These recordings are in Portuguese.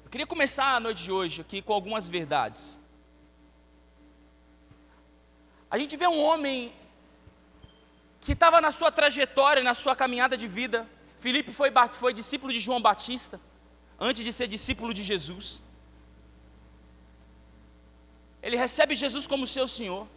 Eu queria começar a noite de hoje aqui com algumas verdades. A gente vê um homem que estava na sua trajetória, na sua caminhada de vida. Filipe foi discípulo de João Batista, antes de ser discípulo de Jesus. Ele recebe Jesus como seu Senhor.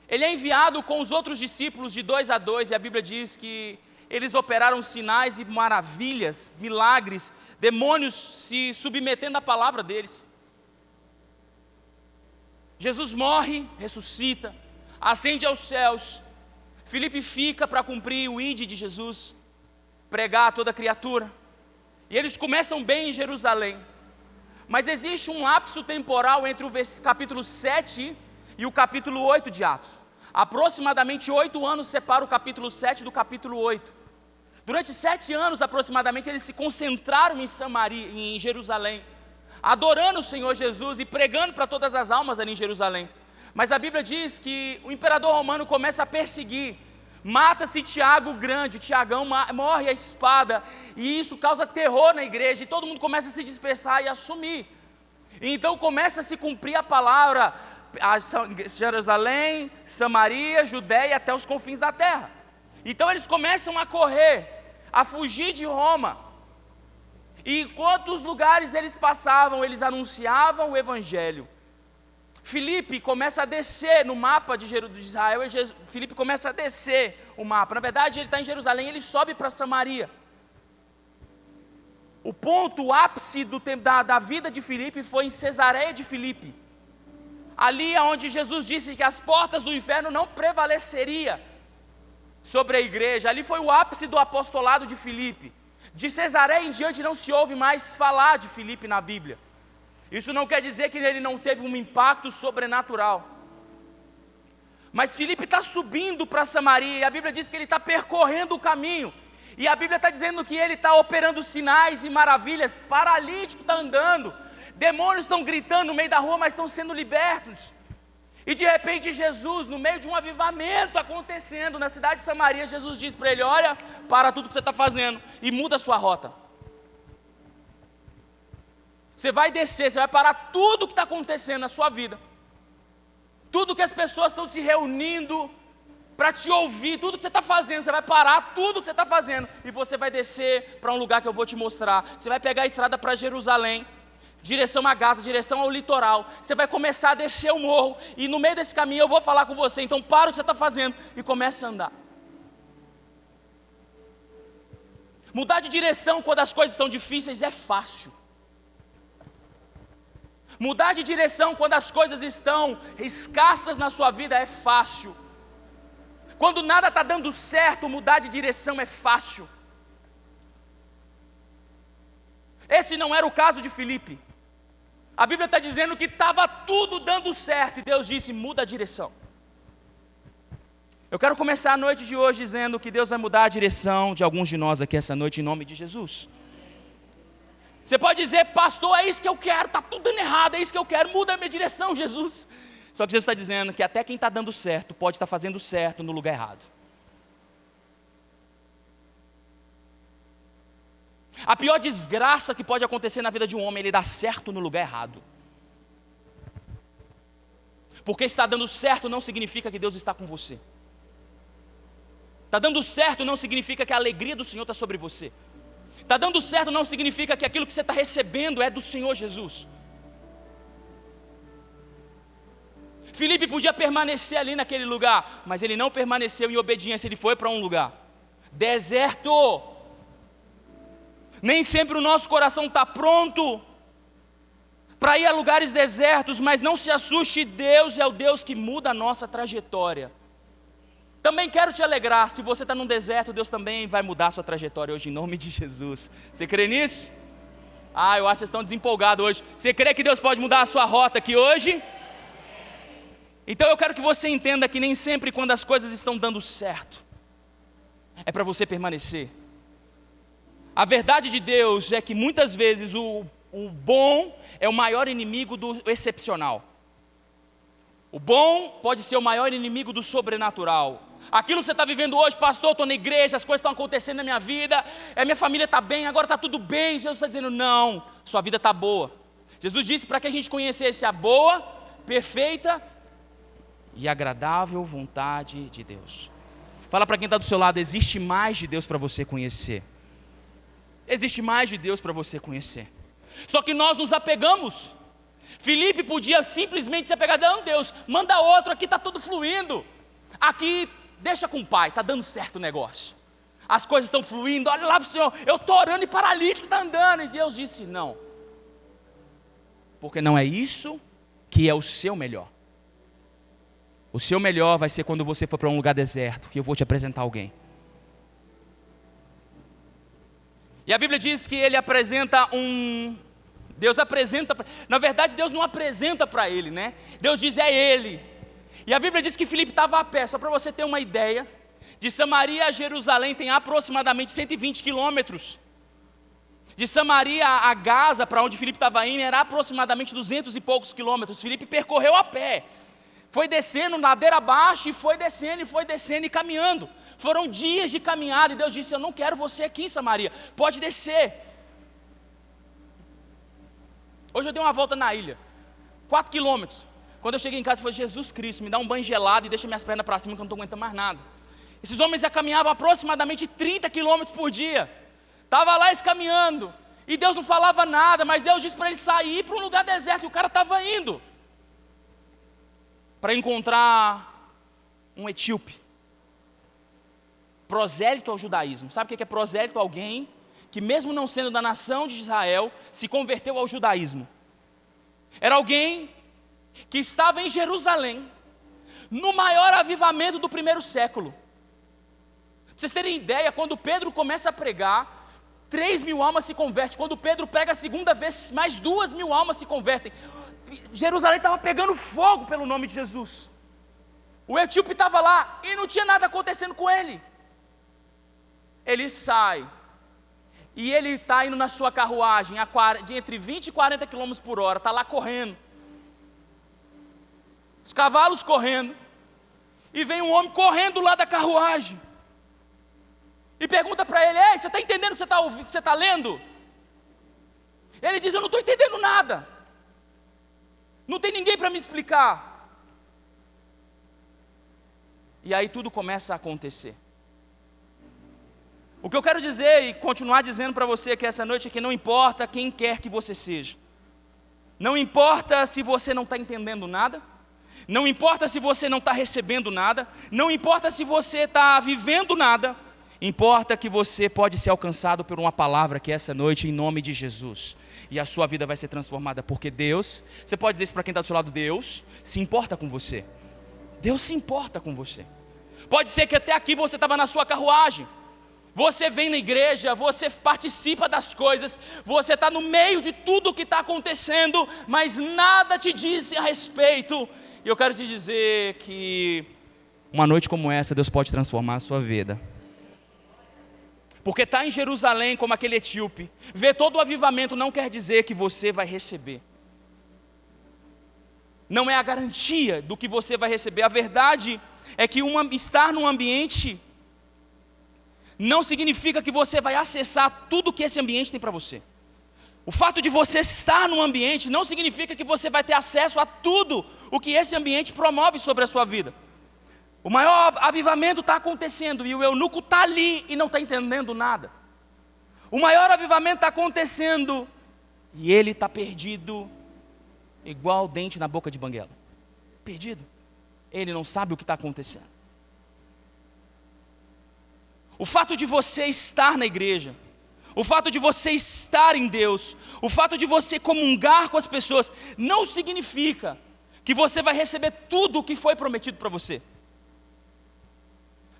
Ele é enviado com os outros discípulos de 2 a 2, e a Bíblia diz que eles operaram sinais e maravilhas, milagres, demônios se submetendo à palavra deles. Jesus morre, ressuscita, ascende aos céus. Filipe fica para cumprir o ide de Jesus, pregar a toda criatura. E eles começam bem em Jerusalém. Mas existe um lapso temporal entre o capítulo 7 e o capítulo 8 de Atos. Aproximadamente 8 anos separa o capítulo 7 do capítulo 8. Durante 7 anos aproximadamente eles se concentraram em Samaria, em Jerusalém, adorando o Senhor Jesus e pregando para todas as almas ali em Jerusalém. Mas a Bíblia diz que o imperador romano começa a perseguir, mata-se Tiago o grande, Tiagão morre a espada, e isso causa terror na igreja, e todo mundo começa a se dispersar e a sumir. E então começa a se cumprir a palavra, Jerusalém, Samaria, Judéia, até os confins da terra. Então eles começam a correr, a fugir de Roma. E quantos lugares eles passavam, eles anunciavam o evangelho. Filipe começa a descer no mapa de Israel, Filipe começa a descer o mapa. Na verdade, ele está em Jerusalém, ele sobe para Samaria. O ponto, o ápice da vida de Filipe foi em Cesareia de Filipe. Ali é onde Jesus disse que as portas do inferno não prevaleceria sobre a igreja. Ali foi o ápice do apostolado de Filipe. De Cesareia em diante não se ouve mais falar de Filipe na Bíblia. Isso não quer dizer que ele não teve um impacto sobrenatural. Mas Filipe está subindo para Samaria, e a Bíblia diz que ele está percorrendo o caminho. E a Bíblia está dizendo que ele está operando sinais e maravilhas, paralítico está andando, demônios estão gritando no meio da rua, mas estão sendo libertos. E de repente Jesus, no meio de um avivamento acontecendo na cidade de Samaria, Jesus diz para ele: olha, para tudo que você está fazendo e muda a sua rota. Você vai descer, você vai parar tudo que está acontecendo na sua vida. Tudo que as pessoas estão se reunindo para te ouvir, tudo que você está fazendo, você vai parar tudo que você está fazendo e você vai descer para um lugar que eu vou te mostrar. Você vai pegar a estrada para Jerusalém, direção a Gaza, direção ao litoral. Você vai começar a descer o morro e no meio desse caminho eu vou falar com você. Então para o que você está fazendo e comece a andar. Mudar de direção quando as coisas estão difíceis é fácil. Mudar de direção quando as coisas estão escassas na sua vida é fácil. Quando nada está dando certo, mudar de direção é fácil. Esse não era o caso de Filipe. A Bíblia está dizendo que estava tudo dando certo, e Deus disse: muda a direção. Eu quero começar a noite de hoje dizendo que Deus vai mudar a direção de alguns de nós aqui essa noite, em nome de Jesus. Você pode dizer: pastor, é isso que eu quero, está tudo dando errado, é isso que eu quero, muda a minha direção, Jesus. Só que Jesus está dizendo que até quem está dando certo pode estar fazendo certo no lugar errado. A pior desgraça que pode acontecer na vida de um homem é ele dar certo no lugar errado. Porque está dando certo não significa que Deus está com você. Está dando certo não significa que a alegria do Senhor está sobre você. Está dando certo não significa que aquilo que você está recebendo é do Senhor Jesus. Filipe podia permanecer ali naquele lugar, mas ele não permaneceu em obediência, ele foi para um lugar deserto. Nem sempre o nosso coração está pronto para ir a lugares desertos, mas não se assuste, Deus é o Deus que muda a nossa trajetória. Também quero te alegrar, se você está num deserto, Deus também vai mudar a sua trajetória hoje, em nome de Jesus. Você crê nisso? Eu acho que vocês estão desempolgados hoje. Você crê que Deus pode mudar a sua rota aqui hoje? Então eu quero que você entenda que nem sempre quando as coisas estão dando certo, é para você permanecer. A verdade de Deus é que muitas vezes o bom é o maior inimigo do excepcional. O bom pode ser o maior inimigo do sobrenatural. Aquilo que você está vivendo hoje, pastor, eu estou na igreja, as coisas estão acontecendo na minha vida, minha família está bem, agora está tudo bem. Jesus está dizendo, não, sua vida está boa. Jesus disse para que a gente conhecesse a boa, perfeita e agradável vontade de Deus. Fala para quem está do seu lado, existe mais de Deus para você conhecer. Existe mais de Deus para você conhecer. Só que nós nos apegamos. Filipe podia simplesmente se apegar, não, Deus, manda outro, aqui está tudo fluindo. Aqui, deixa com o pai, está dando certo o negócio. As coisas estão fluindo, olha lá para o Senhor, eu estou orando e paralítico está andando. E Deus disse, não. Porque não é isso que é o seu melhor. O seu melhor vai ser quando você for para um lugar deserto e eu vou te apresentar alguém. E a Bíblia diz que ele apresenta Deus apresenta, na verdade Deus não apresenta para ele, né? Deus diz é ele. E a Bíblia diz que Filipe estava a pé, só para você ter uma ideia, de Samaria a Jerusalém tem aproximadamente 120 quilômetros. De Samaria a Gaza, para onde Filipe estava indo, era aproximadamente 200 e poucos quilômetros. Filipe percorreu a pé. Foi descendo ladeira abaixo e foi descendo e caminhando. Foram dias de caminhada e Deus disse, eu não quero você aqui em Samaria, pode descer. Hoje eu dei uma volta na ilha, 4 quilômetros. Quando eu cheguei em casa, eu falei, Jesus Cristo, me dá um banho gelado e deixa minhas pernas para cima que eu não estou aguentando mais nada. Esses homens já caminhavam aproximadamente 30 quilômetros por dia. Estava lá eles caminhando e Deus não falava nada, mas Deus disse para eles sair para um lugar deserto e o cara estava indo. Para encontrar um etíope, prosélito ao judaísmo. Sabe o que é prosélito? Alguém que mesmo não sendo da nação de Israel, se converteu ao judaísmo. Era alguém que estava em Jerusalém, no maior avivamento do primeiro século. Para vocês terem ideia, quando Pedro começa a pregar, 3.000 almas se convertem. Quando Pedro prega a segunda vez, mais 2.000 almas se convertem. Jerusalém estava pegando fogo pelo nome de Jesus. O etíope estava lá e não tinha nada acontecendo com ele. Ele sai e ele está indo na sua carruagem de entre 20 e 40 km por hora, está lá correndo. Os cavalos correndo. E vem um homem correndo lá da carruagem. E pergunta para ele, ei, você está entendendo o que você está ouvindo, que você está lendo? Ele diz, eu não estou entendendo nada. Não tem ninguém para me explicar. E aí tudo começa a acontecer. O que eu quero dizer e continuar dizendo para você que essa noite é que não importa quem quer que você seja. Não importa se você não está entendendo nada. Não importa se você não está recebendo nada. Não importa se você está vivendo nada. Importa que você pode ser alcançado por uma palavra que essa noite, em nome de Jesus. E a sua vida vai ser transformada, porque Deus, você pode dizer isso para quem está do seu lado, Deus se importa com você. Deus se importa com você. Pode ser que até aqui você estava na sua carruagem. Você vem na igreja, você participa das coisas, você está no meio de tudo o que está acontecendo, mas nada te diz a respeito. E eu quero te dizer que uma noite como essa, Deus pode transformar a sua vida. Porque estar em Jerusalém como aquele etíope, ver todo o avivamento não quer dizer que você vai receber. Não é a garantia do que você vai receber. A verdade é que estar num ambiente não significa que você vai acessar tudo que esse ambiente tem para você. O fato de você estar num ambiente não significa que você vai ter acesso a tudo o que esse ambiente promove sobre a sua vida. O maior avivamento está acontecendo e o eunuco está ali e não está entendendo nada. O maior avivamento está acontecendo e ele está perdido, igual dente na boca de banguela. Perdido. Ele não sabe o que está acontecendo. O fato de você estar na igreja, o fato de você estar em Deus, o fato de você comungar com as pessoas, não significa que você vai receber tudo o que foi prometido para você.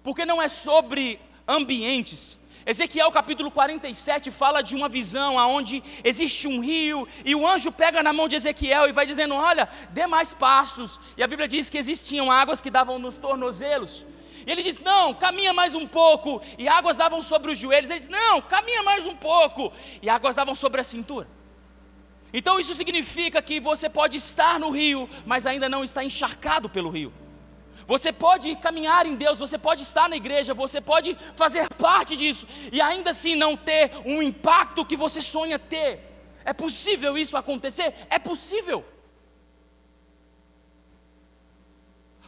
Porque não é sobre ambientes. Ezequiel capítulo 47 fala de uma visão onde existe um rio e o anjo pega na mão de Ezequiel e vai dizendo, olha, dê mais passos. E a Bíblia diz que existiam águas que davam nos tornozelos. E ele diz, não, caminha mais um pouco. E águas davam sobre os joelhos. Ele diz, não, caminha mais um pouco. E águas davam sobre a cintura. Então isso significa que você pode estar no rio, mas ainda não está encharcado pelo rio. Você pode caminhar em Deus, você pode estar na igreja, você pode fazer parte disso e ainda assim não ter um impacto que você sonha ter. É possível isso acontecer? É possível.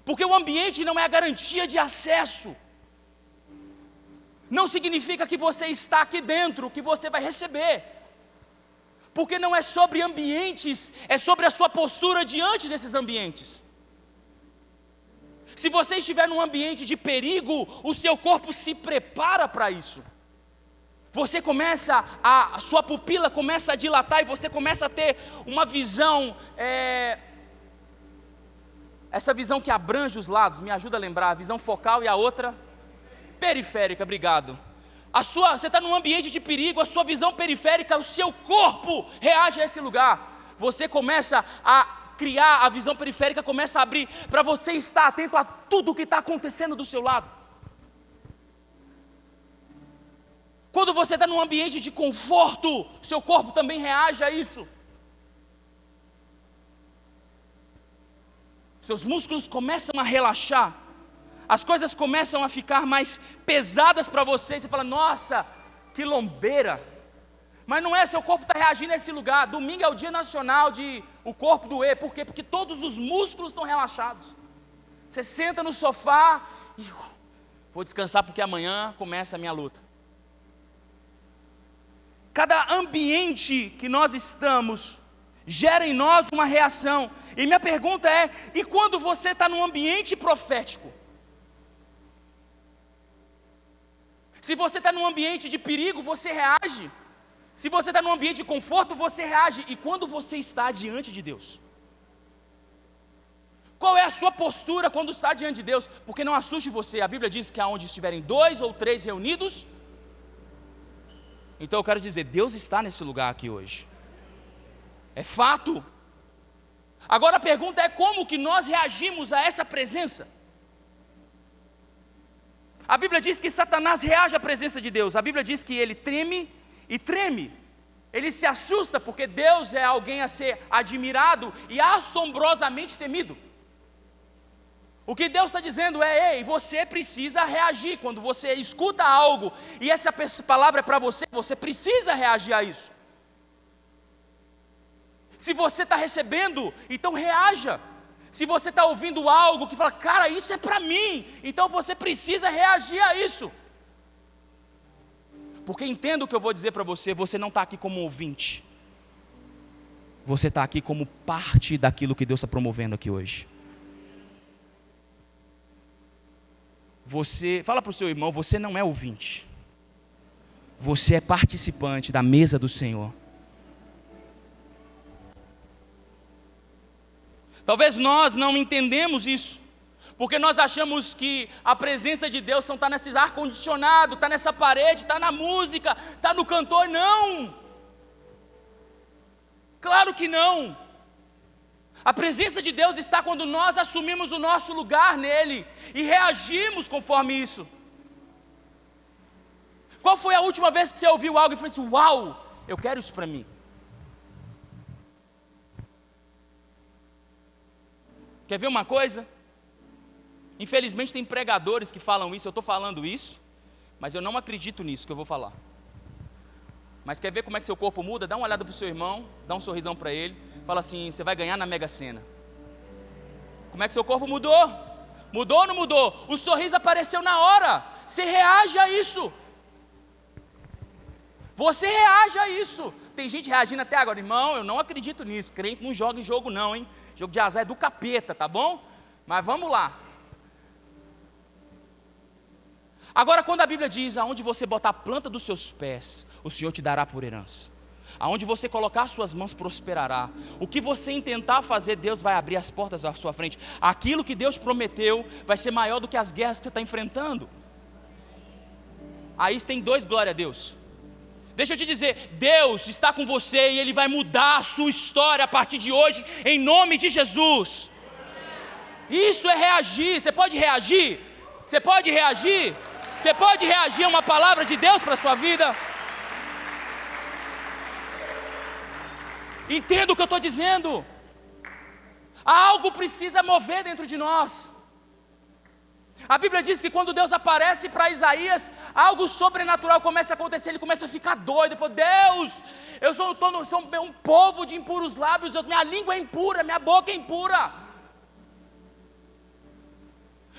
Porque o ambiente não é a garantia de acesso. Não significa que você está aqui dentro, que você vai receber. Porque não é sobre ambientes, é sobre a sua postura diante desses ambientes. Se você estiver num ambiente de perigo, o seu corpo se prepara para isso. Você começa, a sua pupila começa a dilatar e você começa a ter uma visão, essa visão que abrange os lados, me ajuda a lembrar, a visão focal e a outra periférica, obrigado. Você está num ambiente de perigo, a sua visão periférica, o seu corpo reage a esse lugar. Você começa a criar, a visão periférica começa a abrir para você estar atento a tudo o que está acontecendo do seu lado. Quando você está num ambiente de conforto, seu corpo também reage a isso. Seus músculos começam a relaxar, as coisas começam a ficar mais pesadas para você. Você fala, nossa, que lombeira. Mas não é, seu corpo está reagindo a esse lugar. Domingo é o dia nacional de o corpo doer. Por quê? Porque todos os músculos estão relaxados. Você senta no sofá e vou descansar porque amanhã começa a minha luta. Cada ambiente que nós estamos gera em nós uma reação. E minha pergunta é, e quando você está num ambiente profético? Se você está num ambiente de perigo, você reage. Se você está num ambiente de conforto, você reage. E quando você está diante de Deus? Qual é a sua postura quando está diante de Deus? Porque não assuste você. A Bíblia diz que aonde estiverem 2 ou 3 reunidos. Então eu quero dizer, Deus está nesse lugar aqui hoje. É fato. Agora a pergunta é como que nós reagimos a essa presença? A Bíblia diz que Satanás reage à presença de Deus. A Bíblia diz que ele treme e treme. Ele se assusta porque Deus é alguém a ser admirado e assombrosamente temido. O que Deus está dizendo é, ei, você precisa reagir. Quando você escuta algo e essa palavra é para você, você precisa reagir a isso. Se você está recebendo, então reaja. Se você está ouvindo algo que fala, cara, isso é para mim, então você precisa reagir a isso. Porque entenda o que eu vou dizer para você, você não está aqui como ouvinte. Você está aqui como parte daquilo que Deus está promovendo aqui hoje. Fala para o seu irmão, você não é ouvinte. Você é participante da mesa do Senhor. Talvez nós não entendemos isso, porque nós achamos que a presença de Deus está nesses ar-condicionado, está nessa parede, está na música, está no cantor. Não! Claro que não! A presença de Deus está quando nós assumimos o nosso lugar nele e reagimos conforme isso. Qual foi a última vez que você ouviu algo e falou assim, uau, eu quero isso para mim? Quer ver uma coisa? Infelizmente tem pregadores que falam isso, eu estou falando isso, mas eu não acredito nisso que eu vou falar. Mas quer ver como é que seu corpo muda? Dá uma olhada para o seu irmão, dá um sorrisão para ele, fala assim, você vai ganhar na Mega Sena. Como é que seu corpo mudou? Mudou ou não mudou? O sorriso apareceu na hora, você reage a isso. Você reage a isso. Tem gente reagindo até agora, irmão, eu não acredito nisso, crente não joga em jogo não, hein? Jogo de azar é do capeta, tá bom? Mas vamos lá. Agora quando a Bíblia diz, aonde você botar a planta dos seus pés, o Senhor te dará por herança. Aonde você colocar suas mãos prosperará. O que você intentar fazer, Deus vai abrir as portas à sua frente. Aquilo que Deus prometeu vai ser maior do que as guerras que você está enfrentando. Aí tem 2, glória a Deus. Deixa eu te dizer, Deus está com você e Ele vai mudar a sua história a partir de hoje, em nome de Jesus. Isso é reagir. Você pode reagir? Você pode reagir? Você pode reagir a uma palavra de Deus para a sua vida? Entenda o que eu estou dizendo. Algo precisa mover dentro de nós. A Bíblia diz que quando Deus aparece para Isaías, algo sobrenatural começa a acontecer, ele começa a ficar doido. Ele falou: Deus, eu sou um povo de impuros lábios, minha língua é impura, minha boca é impura.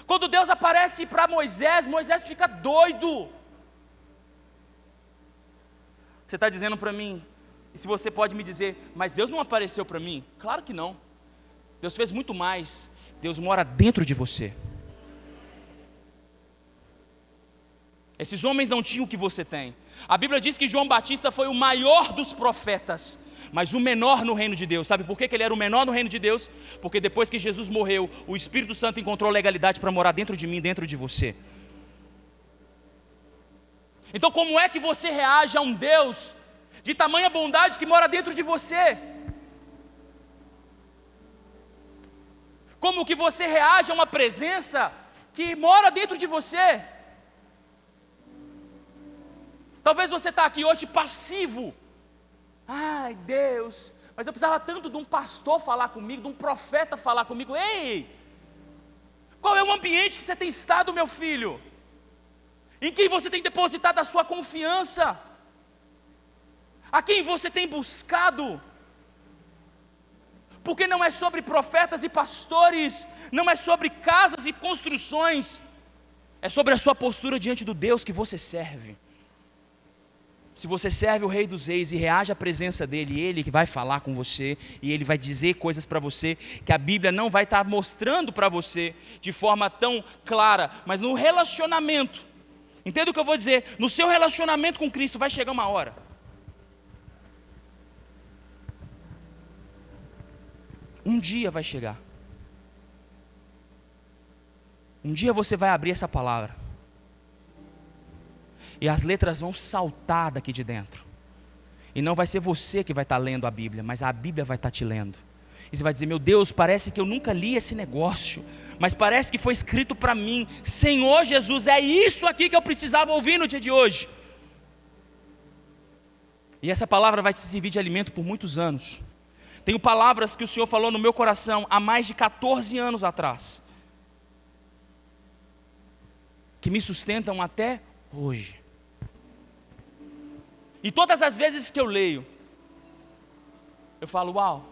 Quando Deus aparece para Moisés, Moisés fica doido. Você está dizendo para mim, e se você pode me dizer, mas Deus não apareceu para mim? Claro que não. Deus fez muito mais. Deus mora dentro de você. Esses homens não tinham o que você tem. A Bíblia diz que João Batista foi o maior dos profetas, mas o menor no reino de Deus. Sabe por que ele era o menor no reino de Deus? Porque depois que Jesus morreu, o Espírito Santo encontrou legalidade para morar dentro de mim, dentro de você. Então como é que você reage a um Deus de tamanha bondade que mora dentro de você? Como que você reage a uma presença que mora dentro de você? Talvez você está aqui hoje passivo. Ai, Deus, mas eu precisava tanto de um pastor falar comigo, de um profeta falar comigo. Ei, qual é o ambiente que você tem estado, meu filho? Em quem você tem depositado a sua confiança? A quem você tem buscado? Porque não é sobre profetas e pastores, não é sobre casas e construções, é sobre a sua postura diante do Deus que você serve. Se você serve o Rei dos Reis e reage à presença dEle, Ele que vai falar com você, e Ele vai dizer coisas para você, que a Bíblia não vai estar mostrando para você, de forma tão clara, mas no relacionamento, entenda o que eu vou dizer, no seu relacionamento com Cristo vai chegar uma hora, um dia vai chegar, um dia você vai abrir essa palavra, e as letras vão saltar daqui de dentro. E não vai ser você que vai estar lendo a Bíblia, mas a Bíblia vai estar te lendo. E você vai dizer: meu Deus, parece que eu nunca li esse negócio, mas parece que foi escrito para mim. Senhor Jesus, é isso aqui que eu precisava ouvir no dia de hoje. E essa palavra vai te servir de alimento por muitos anos. Tenho palavras que o Senhor falou no meu coração há mais de 14 anos atrás, que me sustentam até hoje. E todas as vezes que eu leio, eu falo: uau,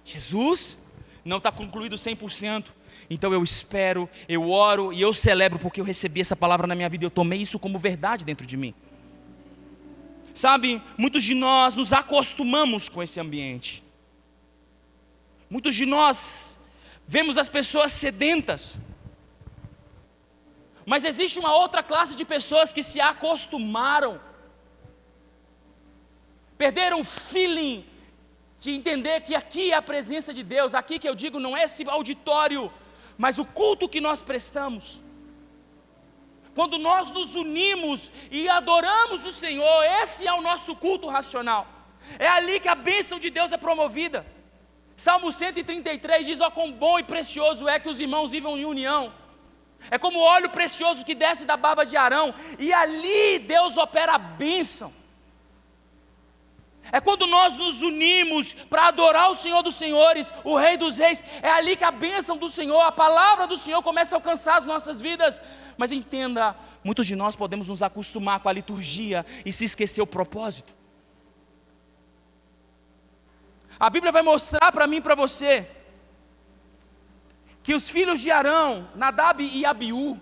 Jesus não está concluído 100%, então eu espero, eu oro e eu celebro, porque eu recebi essa palavra na minha vida, eu tomei isso como verdade dentro de mim. Sabe, muitos de nós nos acostumamos com esse ambiente, muitos de nós vemos as pessoas sedentas, mas existe uma outra classe de pessoas que se acostumaram, perderam o feeling de entender que aqui é a presença de Deus. Aqui que eu digo não é esse auditório, mas o culto que nós prestamos. Quando nós nos unimos e adoramos o Senhor, esse é o nosso culto racional. É ali que a bênção de Deus é promovida. Salmo 133 diz: ó, quão bom e precioso é que os irmãos vivam em união. É como o óleo precioso que desce da barba de Arão, e ali Deus opera a bênção. É quando nós nos unimos para adorar o Senhor dos Senhores, o Rei dos Reis. É ali que a bênção do Senhor, a palavra do Senhor começa a alcançar as nossas vidas. Mas entenda, muitos de nós podemos nos acostumar com a liturgia e se esquecer o propósito. A Bíblia vai mostrar para mim e para você que os filhos de Arão, Nadab e Abiú,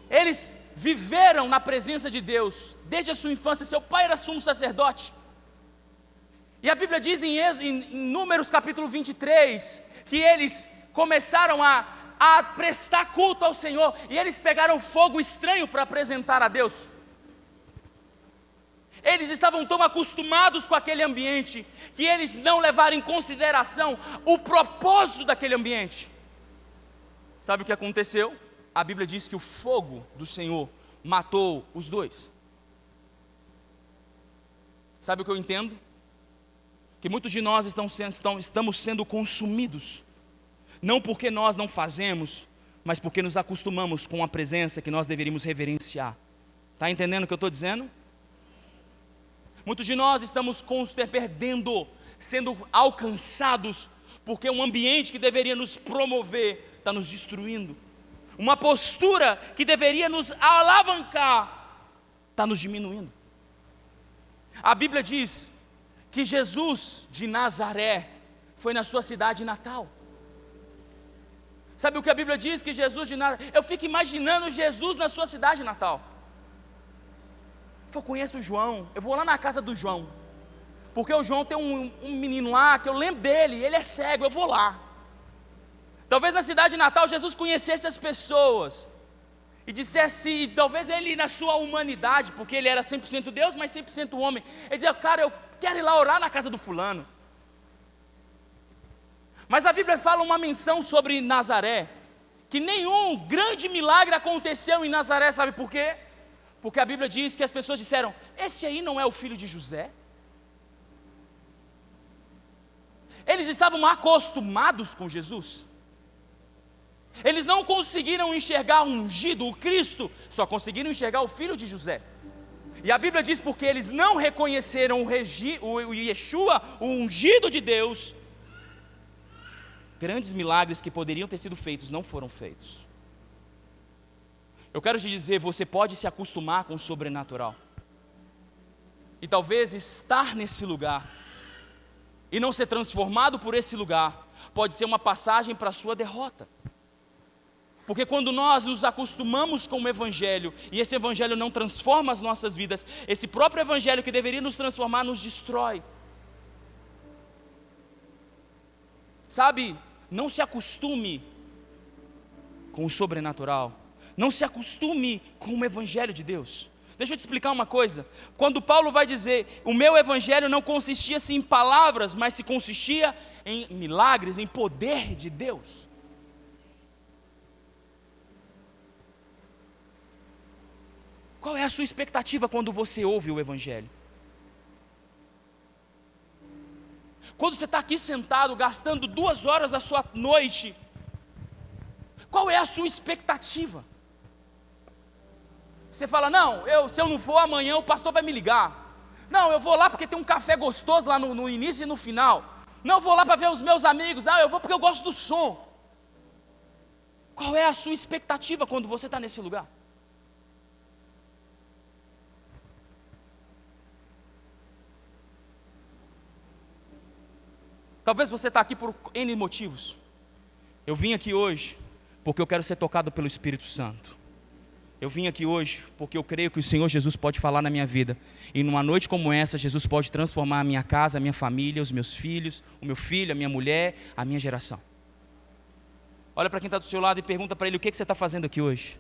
eles viveram na presença de Deus desde a sua infância. Seu pai era sumo sacerdote, e a Bíblia diz em Números capítulo 23, que eles começaram a prestar culto ao Senhor, e eles pegaram fogo estranho para apresentar a Deus. Eles estavam tão acostumados com aquele ambiente, que eles não levaram em consideração o propósito daquele ambiente. Sabe o que aconteceu? A Bíblia diz que o fogo do Senhor matou os dois. Sabe o que eu entendo? Que muitos de nós estamos sendo consumidos, não porque nós não fazemos, mas porque nos acostumamos com a presença que nós deveríamos reverenciar. Está entendendo o que eu estou dizendo? Muitos de nós estamos perdendo, sendo alcançados, porque um ambiente que deveria nos promover está nos destruindo. Uma postura que deveria nos alavancar está nos diminuindo. A Bíblia diz que Jesus de Nazaré foi na sua cidade natal. Sabe o que a Bíblia diz? Que Jesus de Nazaré, eu fico imaginando Jesus na sua cidade natal. Eu conheço o João, eu vou lá na casa do João, porque o João tem um menino lá, que eu lembro dele, ele é cego, eu vou lá. Talvez na cidade natal Jesus conhecesse as pessoas, e dissesse, talvez ele na sua humanidade, porque ele era 100% Deus, mas 100% homem, ele dizia, cara, eu quero ir lá orar na casa do fulano. Mas a Bíblia fala uma menção sobre Nazaré, que nenhum grande milagre aconteceu em Nazaré, sabe por quê? Porque a Bíblia diz que as pessoas disseram, esse aí não é o filho de José? Eles estavam acostumados com Jesus. Eles não conseguiram enxergar o ungido, o Cristo, só conseguiram enxergar o filho de José. E a Bíblia diz, porque eles não reconheceram o Yeshua, o ungido de Deus, grandes milagres que poderiam ter sido feitos não foram feitos. Eu quero te dizer, você pode se acostumar com o sobrenatural, e talvez estar nesse lugar e não ser transformado por esse lugar pode ser uma passagem para a sua derrota. Porque quando nós nos acostumamos com o Evangelho, e esse Evangelho não transforma as nossas vidas, esse próprio Evangelho que deveria nos transformar, nos destrói. Sabe, não se acostume com o sobrenatural, não se acostume com o Evangelho de Deus. Deixa eu te explicar uma coisa, quando Paulo vai dizer, o meu Evangelho não consistia assim em palavras, mas se consistia em milagres, em poder de Deus. Qual é a sua expectativa quando você ouve o Evangelho? Quando você está aqui sentado, gastando 2 horas da sua noite, qual é a sua expectativa? Você fala, não, se eu não for amanhã, o pastor vai me ligar. Não, eu vou lá porque tem um café gostoso lá no início e no final. Não, eu vou lá para ver os meus amigos. Eu vou porque eu gosto do som. Qual é a sua expectativa quando você está nesse lugar? Talvez você está aqui por N motivos. Eu vim aqui hoje porque eu quero ser tocado pelo Espírito Santo. Eu vim aqui hoje porque eu creio que o Senhor Jesus pode falar na minha vida. E numa noite como essa, Jesus pode transformar a minha casa, a minha família, os meus filhos, o meu filho, a minha mulher, a minha geração. Olha para quem está do seu lado e pergunta para ele, o que você está fazendo aqui hoje?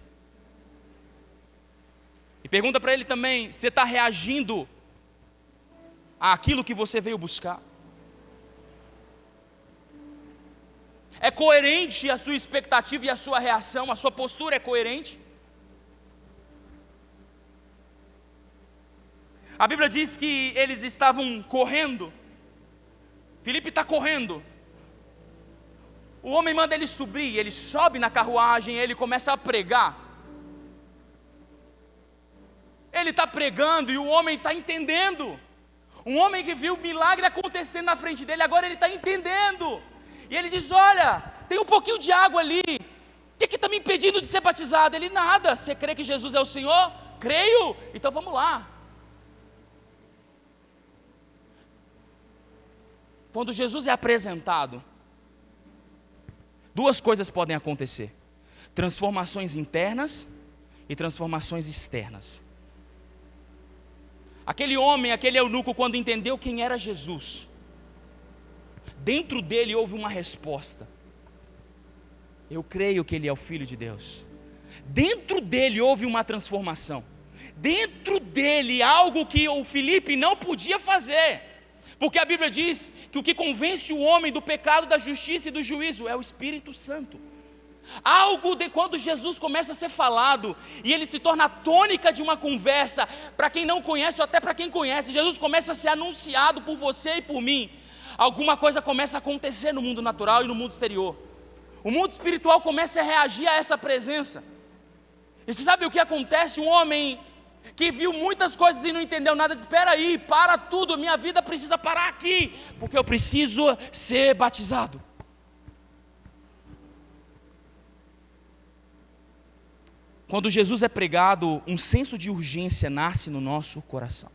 E pergunta para ele também, você está reagindo àquilo que você veio buscar? É coerente a sua expectativa e a sua reação? A sua postura é coerente? A Bíblia diz que eles estavam correndo. Filipe está correndo. O homem manda ele subir, ele sobe na carruagem, ele começa a pregar. Ele está pregando e o homem está entendendo. Um homem que viu o milagre acontecendo na frente dele, agora ele está entendendo. E ele diz, olha, tem um pouquinho de água ali, o que está me impedindo de ser batizado? Ele, nada, você crê que Jesus é o Senhor? Creio, então vamos lá. Quando Jesus é apresentado, 2 coisas podem acontecer: transformações internas e transformações externas. Aquele homem, aquele eunuco, quando entendeu quem era Jesus, dentro dele houve uma resposta: eu creio que ele é o Filho de Deus. Dentro dele houve uma transformação. Dentro dele algo que o Filipe não podia fazer. Porque a Bíblia diz que o que convence o homem do pecado, da justiça e do juízo é o Espírito Santo. Algo de quando Jesus começa a ser falado e ele se torna a tônica de uma conversa, para quem não conhece ou até para quem conhece, Jesus começa a ser anunciado por você e por mim. Alguma coisa começa a acontecer no mundo natural e no mundo exterior. O mundo espiritual começa a reagir a essa presença. E você sabe o que acontece? Um homem que viu muitas coisas e não entendeu nada, diz, espera aí, para tudo, minha vida precisa parar aqui, porque eu preciso ser batizado. Quando Jesus é pregado, um senso de urgência nasce no nosso coração.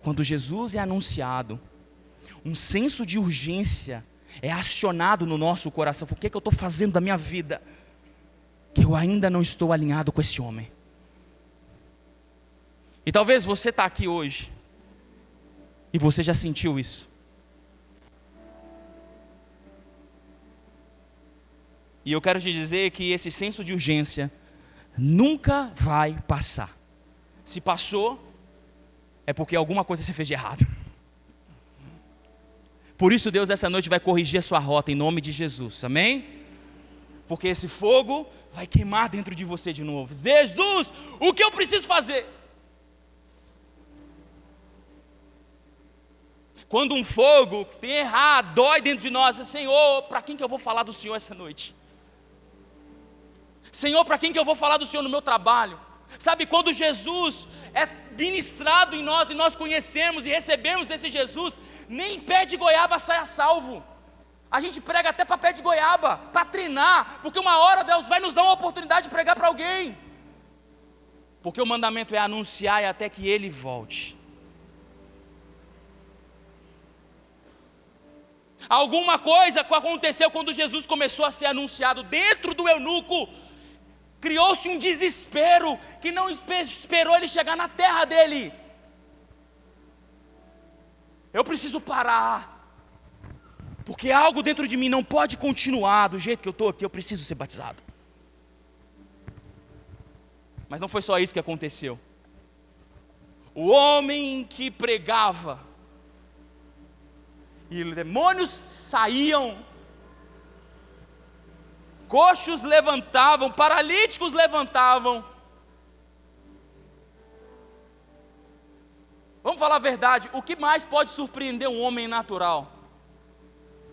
Quando Jesus é anunciado, um senso de urgência é acionado no nosso coração. O que é que eu estou fazendo da minha vida? Que eu ainda não estou alinhado com esse homem. E talvez você está aqui hoje, e você já sentiu isso. E eu quero te dizer que esse senso de urgência nunca vai passar. Se passou, é porque alguma coisa você fez de errado. Por isso Deus essa noite vai corrigir a sua rota em nome de Jesus, amém? Porque esse fogo vai queimar dentro de você de novo. Jesus, o que eu preciso fazer? Quando um fogo tem errado, dói dentro de nós, Senhor, para quem que eu vou falar do Senhor essa noite? Senhor, para quem que eu vou falar do Senhor no meu trabalho? Sabe, quando Jesus é ministrado em nós e nós conhecemos e recebemos desse Jesus, nem pé de goiaba sai salvo. A gente prega até para pé de goiaba, para treinar, porque uma hora Deus vai nos dar uma oportunidade de pregar para alguém. Porque o mandamento é anunciar e até que Ele volte. Alguma coisa aconteceu quando Jesus começou a ser anunciado dentro do eunuco. Criou-se um desespero que não esperou ele chegar na terra dele. Eu preciso parar, porque algo dentro de mim não pode continuar do jeito que eu estou aqui, eu preciso ser batizado. Mas não foi só isso que aconteceu. O homem que pregava, e os demônios saíam, coxos levantavam, paralíticos levantavam. Vamos falar a verdade, o que mais pode surpreender um homem natural?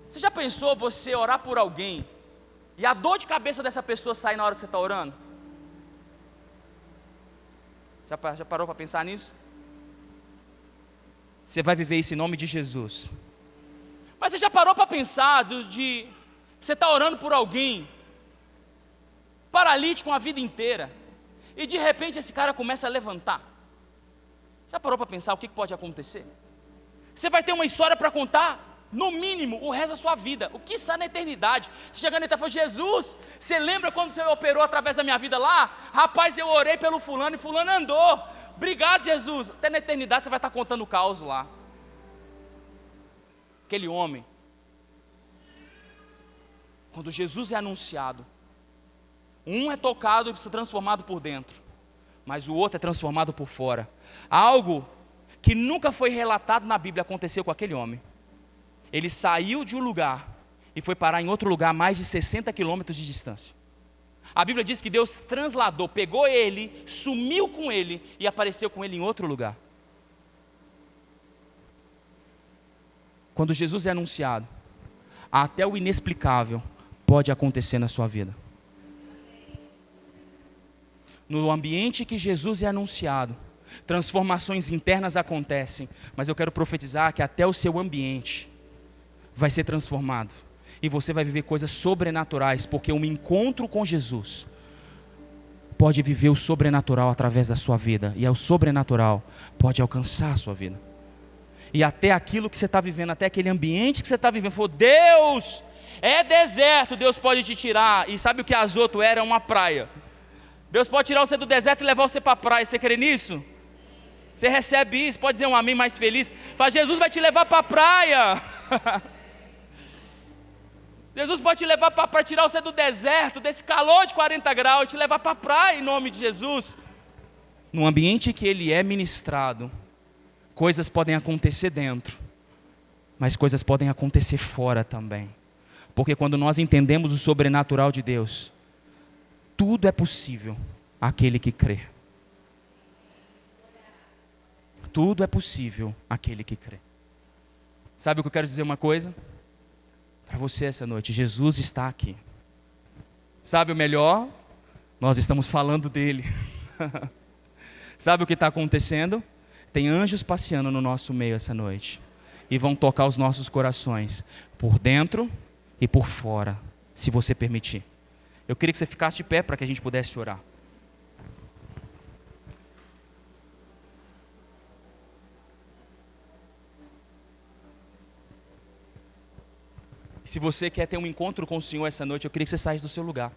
Você já pensou você orar por alguém e a dor de cabeça dessa pessoa sair na hora que você está orando? Já parou para pensar nisso? Você vai viver isso em nome de Jesus. Mas você já parou para pensar de você está orando por alguém paralítico a vida inteira, e de repente esse cara começa a levantar? Já parou para pensar o que pode acontecer? Você vai ter uma história para contar, no mínimo, o resto da sua vida, o que está na eternidade. Você chegando e fala: Jesus, você lembra quando você operou através da minha vida lá? Rapaz, eu orei pelo fulano e fulano andou. Obrigado, Jesus. Até na eternidade você vai estar contando o caos lá. Aquele homem, quando Jesus é anunciado, um é tocado e se transformado por dentro, mas o outro é transformado por fora. Algo que nunca foi relatado na Bíblia aconteceu com aquele homem. Ele saiu de um lugar e foi parar em outro lugar a mais de 60 quilômetros de distância. A Bíblia diz que Deus transladou, pegou ele, sumiu com ele e apareceu com ele em outro lugar. Quando Jesus é anunciado, até o inexplicável pode acontecer na sua vida. No ambiente que Jesus é anunciado, transformações internas acontecem, mas eu quero profetizar que até o seu ambiente vai ser transformado, e você vai viver coisas sobrenaturais, porque um encontro com Jesus pode viver o sobrenatural através da sua vida, e o sobrenatural pode alcançar a sua vida. E até aquilo que você está vivendo, até aquele ambiente que você está vivendo, falou: Deus, é deserto, Deus pode te tirar. E sabe o que Azoto era? Uma praia. Deus pode tirar você do deserto e levar você para a praia. Você crê nisso? Você recebe isso? Pode dizer um amém mais feliz? Fala: Jesus vai te levar para a praia. Jesus pode te levar para tirar você do deserto, desse calor de 40 graus, e te levar para a praia em nome de Jesus. No ambiente que Ele é ministrado, coisas podem acontecer dentro, mas coisas podem acontecer fora também. Porque quando nós entendemos o sobrenatural de Deus, tudo é possível àquele que crê. Tudo é possível àquele que crê. Sabe o que eu quero dizer uma coisa? Para você essa noite, Jesus está aqui. Sabe o melhor? Nós estamos falando dele. Sabe o que está acontecendo? Tem anjos passeando no nosso meio essa noite, e vão tocar os nossos corações, por dentro e por fora. se você permitir. Eu queria que você ficasse de pé para que a gente pudesse orar. Se você quer ter um encontro com o Senhor essa noite, eu queria que você saísse do seu lugar.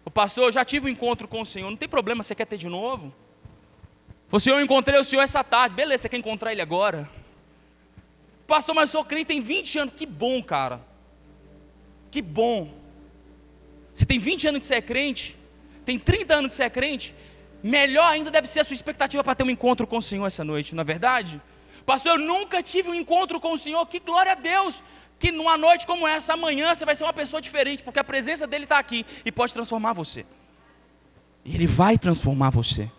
O pastor, eu já tive um encontro com o Senhor, não tem problema, você quer ter de novo? O Senhor, eu encontrei o Senhor essa tarde, beleza, você quer encontrar Ele agora? Pastor, mas eu sou crente, tem 20 anos, que bom, cara. Que bom. Se tem 20 anos que você é crente, tem 30 anos que você é crente, melhor ainda deve ser a sua expectativa para ter um encontro com o Senhor essa noite, não é verdade? Pastor, eu nunca tive um encontro com o Senhor, que glória a Deus, que numa noite como essa, amanhã você vai ser uma pessoa diferente, porque a presença dEle está aqui e pode transformar você. E Ele vai transformar você.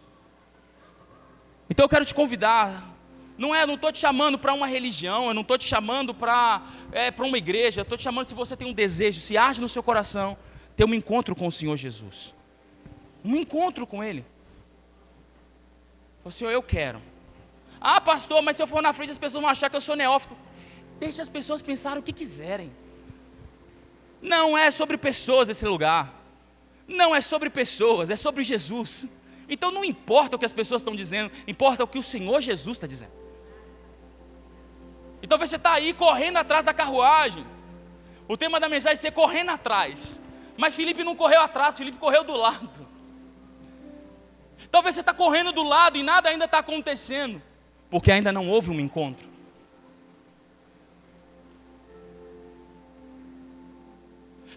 Então eu quero te convidar, não estou te chamando para uma religião, eu não estou te chamando para uma igreja, eu estou te chamando, se você tem um desejo, se arde no seu coração, ter um encontro com o Senhor Jesus. Um encontro com Ele. O Senhor, eu quero. Ah, pastor, mas se eu for na frente as pessoas vão achar que eu sou neófito. Deixe as pessoas pensarem o que quiserem. Não é sobre pessoas esse lugar. Não é sobre pessoas, é sobre Jesus. Então não importa o que as pessoas estão dizendo, importa o que o Senhor Jesus está dizendo. Então você está aí correndo atrás da carruagem. O tema da mensagem é ser correndo atrás. Mas Felipe não correu atrás, Felipe correu do lado. Talvez você está correndo do lado e nada ainda está acontecendo, porque ainda não houve um encontro.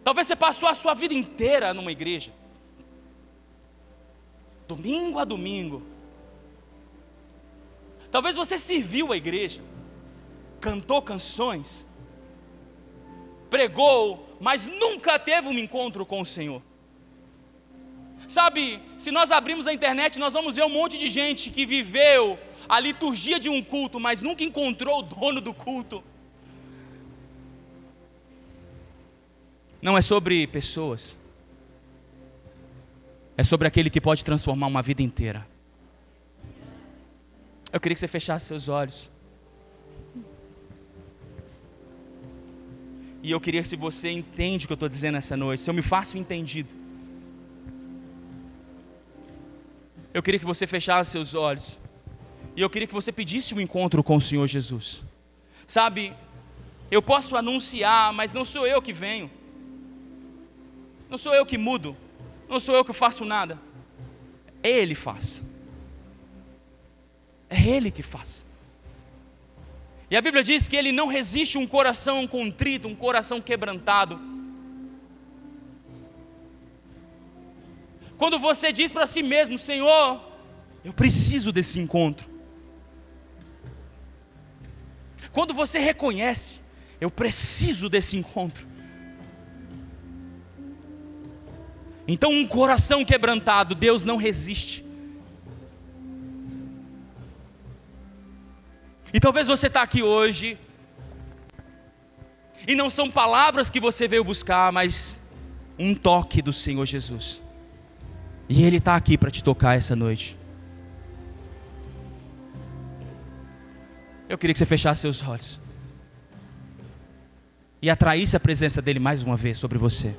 Talvez você passou a sua vida inteira numa igreja, domingo a domingo. Talvez você serviu a igreja, cantou canções, pregou, mas nunca teve um encontro com o Senhor. Sabe, se nós abrirmos a internet, nós vamos ver um monte de gente que viveu a liturgia de um culto, mas nunca encontrou o dono do culto. Não é sobre pessoas, é sobre aquele que pode transformar uma vida inteira. Eu queria que você fechasse seus olhos. E eu queria que, se você entende o que eu estou dizendo essa noite, se eu me faço entendido, eu queria que você fechasse seus olhos. E eu queria que você pedisse um encontro com o Senhor Jesus. Sabe, eu posso anunciar, mas não sou eu que venho. Não sou eu que mudo. Não sou eu que faço nada. Ele faz. É Ele que faz. E a Bíblia diz que Ele não resiste um coração contrito, um coração quebrantado. Quando você diz para si mesmo: Senhor, eu preciso desse encontro. Quando você reconhece: eu preciso desse encontro. Então um coração quebrantado, Deus não resiste. E talvez você está aqui hoje, e não são palavras que você veio buscar, mas um toque do Senhor Jesus. E Ele está aqui para te tocar essa noite. Eu queria que você fechasse seus olhos e atraísse a presença dEle mais uma vez sobre você.